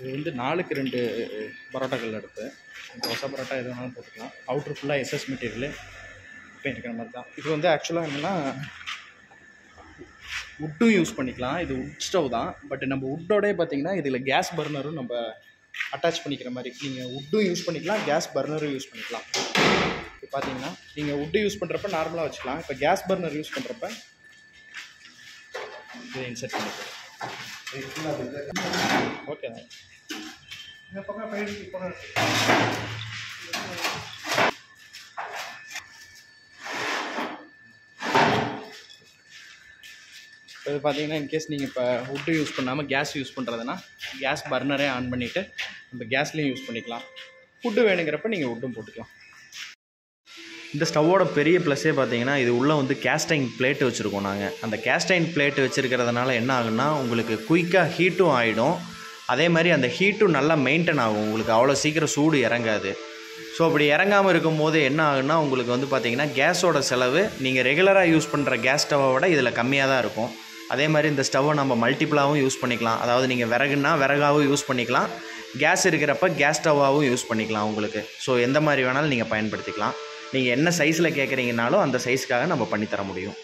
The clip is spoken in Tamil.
இது வந்து 4க்கு 2 பரோட்டாக்கள் எடுத்து தோசை பரோட்டா எது வேணாலும் போட்டுக்கலாம். அவுட்ரு ஃபுல்லாக எஸ்எஸ் மெட்டீரியல் பெயிண்ட் இருக்கிற மாதிரி தான். இது வந்து ஆக்சுவலாக என்னென்னா வுட்டும் யூஸ் பண்ணிக்கலாம். இது வுட் ஸ்டவ் தான். பட் நம்ம வுட்டோடே பார்த்தீங்கன்னா இதில் கேஸ் பர்னரும் நம்ம அட்டாச் பண்ணிக்கிற மாதிரி. நீங்கள் வுட்டும் யூஸ் பண்ணிக்கலாம், கேஸ் பர்னரும் யூஸ் பண்ணிக்கலாம். இப்போ பார்த்தீங்கன்னா நீங்கள் வுட்டு யூஸ் பண்ணுறப்ப நார்மலாக வச்சுக்கலாம். இப்போ கேஸ் பர்னர் யூஸ் பண்ணுறப்ப இதை இன்செர்ட் பண்ணிக்கலாம். ஓகே தான். இந்த பக்கம் இது பார்த்தீங்கன்னா இன்கேஸ் நீங்கள் இப்போ வுட்டு யூஸ் பண்ணாமல் கேஸ் யூஸ் பண்ணுறதுனா கேஸ் பர்னரே ஆன் பண்ணிவிட்டு நம்ம கேஸ்லேயும் யூஸ் பண்ணிக்கலாம். வுட்டு வேணுங்கிறப்ப நீங்கள் வுட்டும் போட்டுக்கலாம். இந்த ஸ்டவ்வோட பெரிய ப்ளஸ்ஸே பார்த்தீங்கன்னா இது உள்ளே வந்து கேஸ்டைன் பிளேட்டு வச்சுருக்கோம் நாங்கள். அந்த கேஸ்டைன் பிளேட்டு வச்சுருக்கிறதுனால என்ன ஆகுன்னா உங்களுக்கு குயிக்காக ஹீட்டும் ஆகிடும். அதே மாதிரி அந்த ஹீட்டும் நல்லா மெயின்டைன் ஆகும். உங்களுக்கு அவ்வளோ சீக்கிரம் சூடு இறங்காது. ஸோ அப்படி இறங்காமல் இருக்கும்போது என்ன ஆகுன்னா உங்களுக்கு வந்து பார்த்திங்கன்னா கேஸோட செலவு நீங்கள் ரெகுலராக யூஸ் பண்ணுற கேஸ் ஸ்டவ்வை விட இதில் கம்மியாக தான் இருக்கும். அதே மாதிரி இந்த ஸ்டவ்வை நம்ம மல்டிபிளாகவும் யூஸ் பண்ணிக்கலாம். அதாவது நீங்கள் விறகுன்னா விறகாகவும் யூஸ் பண்ணிக்கலாம், கேஸ் இருக்கிறப்ப கேஸ் ஸ்டவ்வாகவும் யூஸ் பண்ணிக்கலாம் உங்களுக்கு. ஸோ எந்த மாதிரி வேணாலும் நீங்கள் பயன்படுத்திக்கலாம். நீங்கள் என்ன சைஸில் கேட்குறீங்கனாலும் அந்த சைஸ்க்காக நம்ம பண்ணித்தர முடியும்.